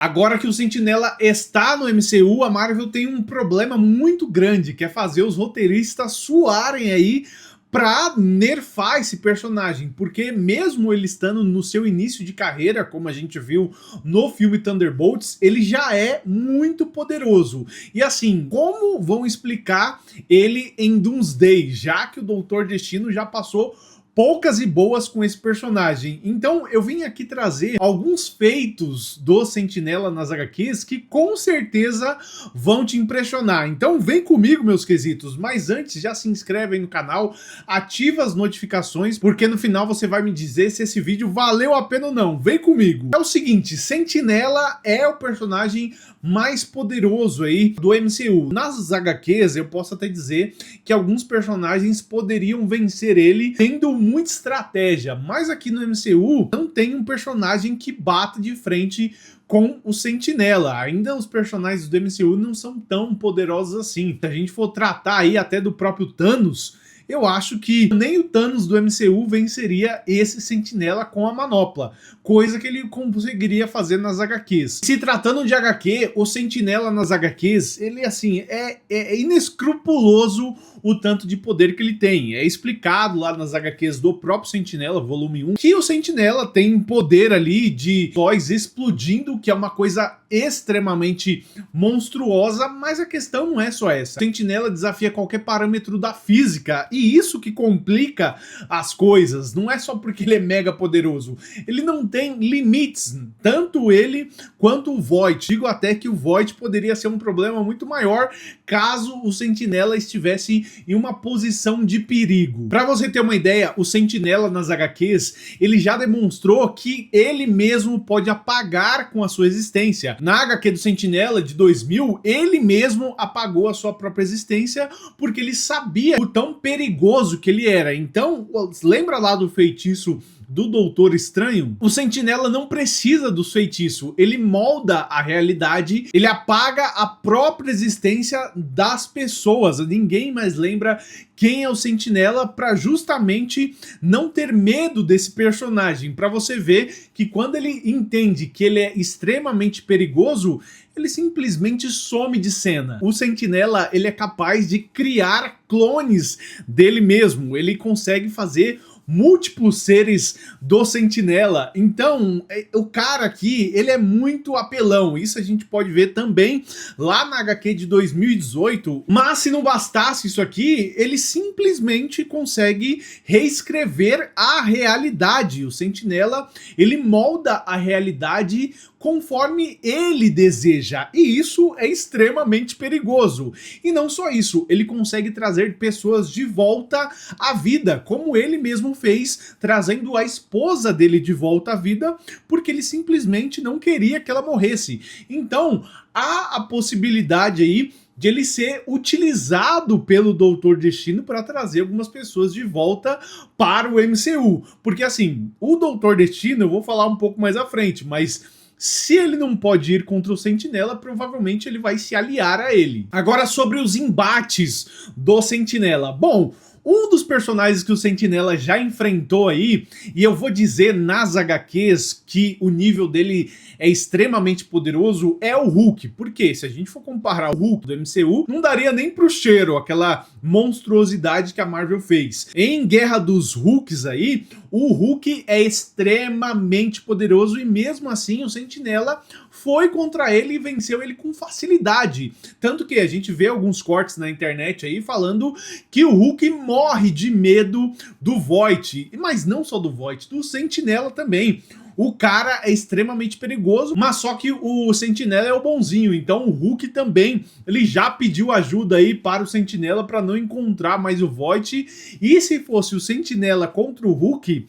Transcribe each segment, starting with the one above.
Agora que o Sentinela está no MCU, a Marvel tem um problema muito grande, que é fazer os roteiristas suarem aí pra nerfar esse personagem, porque mesmo ele estando no seu início de carreira, como a gente viu no filme Thunderbolts, ele já é muito poderoso. E assim, como vão explicar ele em Doomsday, já que o Doutor Destino já passou poucas e boas com esse personagem? Então eu vim aqui trazer alguns feitos do Sentinela nas HQs que com certeza vão te impressionar. Então vem comigo, meus quesitos, mas antes já se inscreve aí no canal, ativa as notificações, porque no final você vai me dizer se esse vídeo valeu a pena ou não. Vem comigo. É o seguinte, Sentinela é o personagem mais poderoso aí do MCU. Nas HQs eu posso até dizer que alguns personagens poderiam vencer ele tendo muita estratégia, mas aqui no MCU não tem um personagem que bata de frente com o Sentinela. Ainda os personagens do MCU não são tão poderosos assim. Se a gente for tratar aí até do próprio Thanos, eu acho que nem o Thanos do MCU venceria esse Sentinela com a manopla, coisa que ele conseguiria fazer nas HQs. Se tratando de HQ, o Sentinela nas HQs, ele assim, é inescrupuloso o tanto de poder que ele tem. É explicado lá nas HQs do próprio Sentinela, volume 1, que o Sentinela tem poder ali de toys explodindo, que é uma coisa extremamente monstruosa, mas a questão não é só essa. O Sentinela desafia qualquer parâmetro da física, e isso que complica as coisas. Não é só porque ele é mega poderoso, ele não tem limites, tanto ele quanto o Void. Digo até que o Void poderia ser um problema muito maior caso o Sentinela estivesse em uma posição de perigo. Para você ter uma ideia, o Sentinela nas HQs, ele já demonstrou que ele mesmo pode apagar com a sua existência. Na HQ do Sentinela de 2000, ele mesmo apagou a sua própria existência porque ele sabia o tão perigoso que ele era. Então, lembra lá do feitiço do Doutor Estranho? O Sentinela não precisa do feitiço, ele molda a realidade, ele apaga a própria existência das pessoas. Ninguém mais lembra quem é o Sentinela, para justamente não ter medo desse personagem, para você ver que quando ele entende que ele é extremamente perigoso, ele simplesmente some de cena. O Sentinela, ele é capaz de criar clones dele mesmo, ele consegue fazer múltiplos seres do Sentinela. Então, o cara aqui, ele é muito apelão. Isso a gente pode ver também lá na HQ de 2018. Mas se não bastasse isso aqui, ele simplesmente consegue reescrever a realidade. O Sentinela, ele molda a realidade conforme ele deseja, e isso é extremamente perigoso. E não só isso, ele consegue trazer pessoas de volta à vida, como ele mesmo fez, trazendo a esposa dele de volta à vida, porque ele simplesmente não queria que ela morresse. Então, há a possibilidade aí de ele ser utilizado pelo Doutor Destino para trazer algumas pessoas de volta para o MCU. Porque assim, o Doutor Destino, eu vou falar um pouco mais à frente, mas se ele não pode ir contra o Sentinela, provavelmente ele vai se aliar a ele. Agora sobre os embates do Sentinela. Bom, um dos personagens que o Sentinela já enfrentou aí, e eu vou dizer nas HQs que o nível dele é extremamente poderoso, é o Hulk. Porque se a gente for comparar o Hulk do MCU, não daria nem pro cheiro aquela monstruosidade que a Marvel fez. Em Guerra dos Hulks aí, o Hulk é extremamente poderoso e mesmo assim o Sentinela foi contra ele e venceu ele com facilidade. Tanto que a gente vê alguns cortes na internet aí falando que o Hulk morre de medo do Void, mas não só do Void, do Sentinela também. O cara é extremamente perigoso, mas só que o Sentinela é o bonzinho, então o Hulk também, ele já pediu ajuda aí para o Sentinela para não encontrar mais o Void, e se fosse o Sentinela contra o Hulk,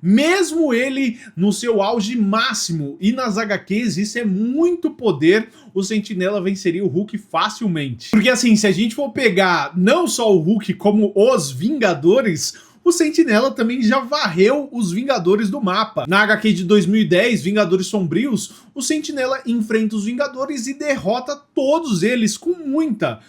mesmo ele no seu auge máximo, e nas HQs isso é muito poder, o Sentinela venceria o Hulk facilmente. Porque assim, se a gente for pegar não só o Hulk como os Vingadores, o Sentinela também já varreu os Vingadores do mapa. Na HQ de 2010, Vingadores Sombrios, o Sentinela enfrenta os Vingadores e derrota todos eles com muita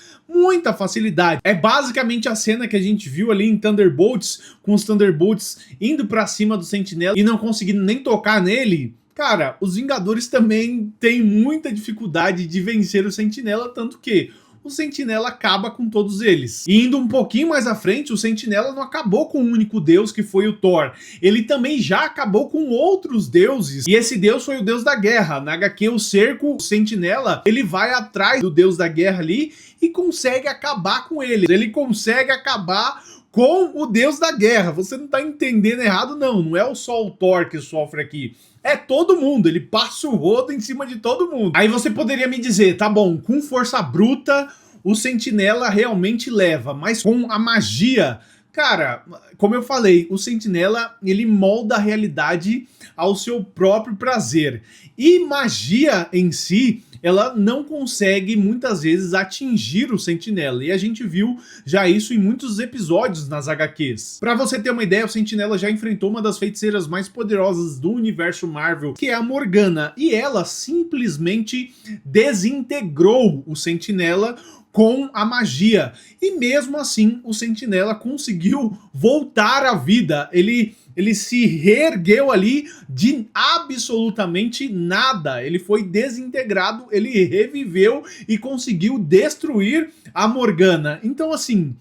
facilidade. É basicamente a cena que a gente viu ali em Thunderbolts, com os Thunderbolts indo pra cima do Sentinela e não conseguindo nem tocar nele. Cara, os Vingadores também têm muita dificuldade de vencer o Sentinela, tanto que o Sentinela acaba com todos eles. E indo um pouquinho mais à frente, o Sentinela não acabou com um único deus, que foi o Thor. Ele também já acabou com outros deuses, e esse deus foi o deus da guerra. Na HQ, o Cerco, o Sentinela, ele vai atrás do deus da guerra ali e consegue acabar com ele. Ele consegue acabar com o deus da guerra. Você não tá entendendo errado, não. Não é só o Thor que sofre aqui. É todo mundo, ele passa o rodo em cima de todo mundo. Aí você poderia me dizer, tá bom, com força bruta o Sentinela realmente leva, mas com a magia, cara, como eu falei, o Sentinela, ele molda a realidade ao seu próprio prazer. E magia em si, ela não consegue muitas vezes atingir o Sentinela, e a gente viu já isso em muitos episódios nas HQs. Pra você ter uma ideia, o Sentinela já enfrentou uma das feiticeiras mais poderosas do universo Marvel, que é a Morgana, e ela simplesmente desintegrou o Sentinela com a magia, e mesmo assim o Sentinela conseguiu voltar à vida. Ele se reergueu ali de absolutamente nada. Ele foi desintegrado, ele reviveu e conseguiu destruir a Morgana. Então, assim,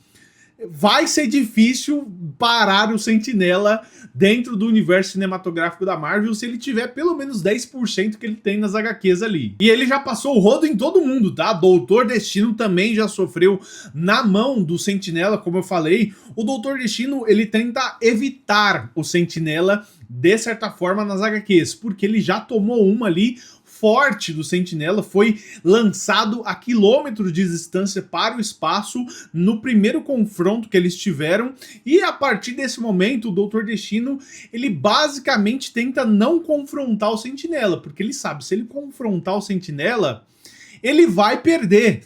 vai ser difícil parar o Sentinela dentro do universo cinematográfico da Marvel se ele tiver pelo menos 10% que ele tem nas HQs ali. E ele já passou o rodo em todo mundo, tá? Doutor Destino também já sofreu na mão do Sentinela, como eu falei. O Doutor Destino, ele tenta evitar o Sentinela de certa forma nas HQs, porque ele já tomou uma ali forte do Sentinela, foi lançado a quilômetros de distância para o espaço no primeiro confronto que eles tiveram, e a partir desse momento o Doutor Destino, ele basicamente tenta não confrontar o Sentinela, porque ele sabe, se ele confrontar o Sentinela, ele vai perder.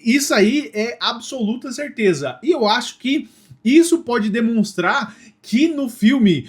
Isso aí é absoluta certeza, e eu acho que isso pode demonstrar que no filme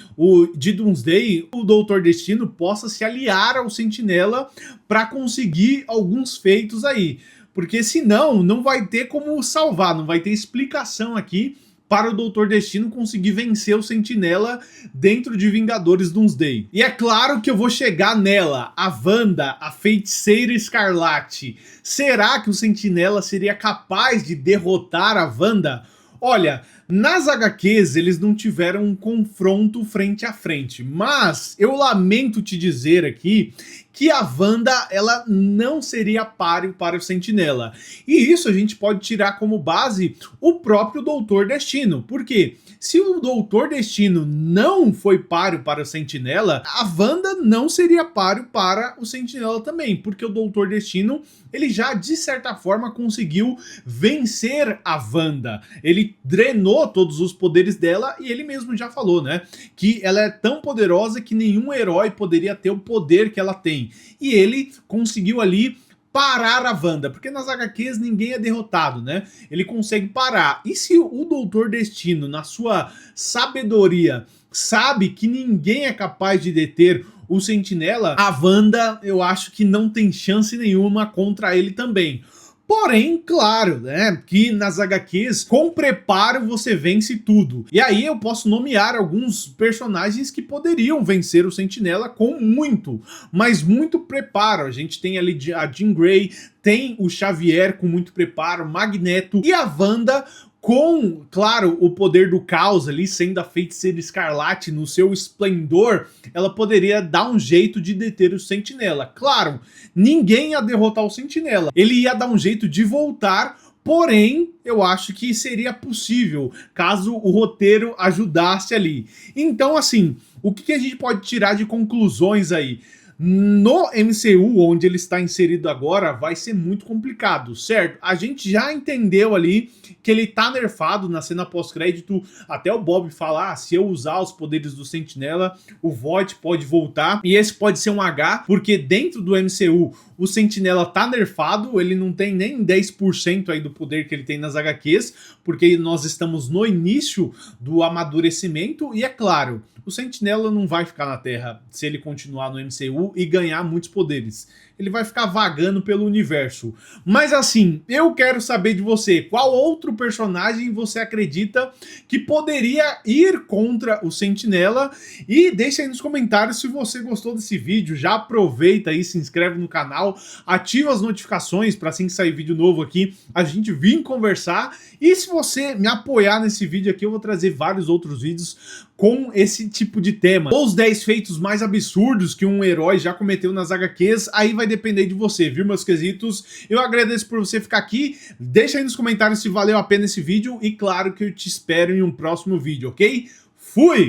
de Doomsday, o Doutor Destino possa se aliar ao Sentinela para conseguir alguns feitos aí. Porque senão não vai ter como salvar, não vai ter explicação aqui para o Doutor Destino conseguir vencer o Sentinela dentro de Vingadores Doomsday. E é claro que eu vou chegar nela, a Wanda, a Feiticeira Escarlate. Será que o Sentinela seria capaz de derrotar a Wanda? Olha, nas HQs eles não tiveram um confronto frente a frente, mas eu lamento te dizer aqui que a Wanda, ela não seria páreo para o Sentinela. E isso a gente pode tirar como base o próprio Doutor Destino, porque se o Doutor Destino não foi páreo para o Sentinela, a Wanda não seria páreo para o Sentinela também, porque o Doutor Destino, ele já de certa forma conseguiu vencer a Wanda. Ele drenou todos os poderes dela e ele mesmo já falou, né, que ela é tão poderosa que nenhum herói poderia ter o poder que ela tem. E ele conseguiu ali parar a Wanda, porque nas HQs ninguém é derrotado, né? Ele consegue parar. E se o Doutor Destino, na sua sabedoria, sabe que ninguém é capaz de deter o Sentinela, a Wanda, eu acho que não tem chance nenhuma contra ele também. Porém, claro, né, que nas HQs, com preparo você vence tudo. E aí eu posso nomear alguns personagens que poderiam vencer o Sentinela com muito, mas muito preparo. A gente tem ali a Jean Grey, tem o Xavier com muito preparo, Magneto e a Wanda com, claro, o poder do caos ali, sendo a Feiticeira Escarlate no seu esplendor, ela poderia dar um jeito de deter o Sentinela. Claro, ninguém ia derrotar o Sentinela, ele ia dar um jeito de voltar, porém, eu acho que seria possível, caso o roteiro ajudasse ali. Então, assim, o que a gente pode tirar de conclusões aí? No MCU, onde ele está inserido agora, vai ser muito complicado, certo? A gente já entendeu ali que ele tá nerfado na cena pós-crédito, até o Bob falar, se eu usar os poderes do Sentinela, o Void pode voltar, e esse pode ser um H, porque dentro do MCU, o Sentinela tá nerfado, ele não tem nem 10% aí do poder que ele tem nas HQs, porque nós estamos no início do amadurecimento, e é claro, o Sentinela não vai ficar na Terra se ele continuar no MCU e ganhar muitos poderes. ele vai ficar vagando pelo universo. Mas assim, eu quero saber de você, qual outro personagem você acredita que poderia ir contra o Sentinela? E deixa aí nos comentários se você gostou desse vídeo, já aproveita aí, se inscreve no canal, ativa as notificações para assim que sair vídeo novo aqui, a gente vir conversar. E se você me apoiar nesse vídeo aqui, eu vou trazer vários outros vídeos com esse tipo de tema. Os 10 feitos mais absurdos que um herói já cometeu nas HQs, aí vai depender de você, viu, meus quesitos? Eu agradeço por você ficar aqui, deixa aí nos comentários se valeu a pena esse vídeo e claro que eu te espero em um próximo vídeo, ok? Fui!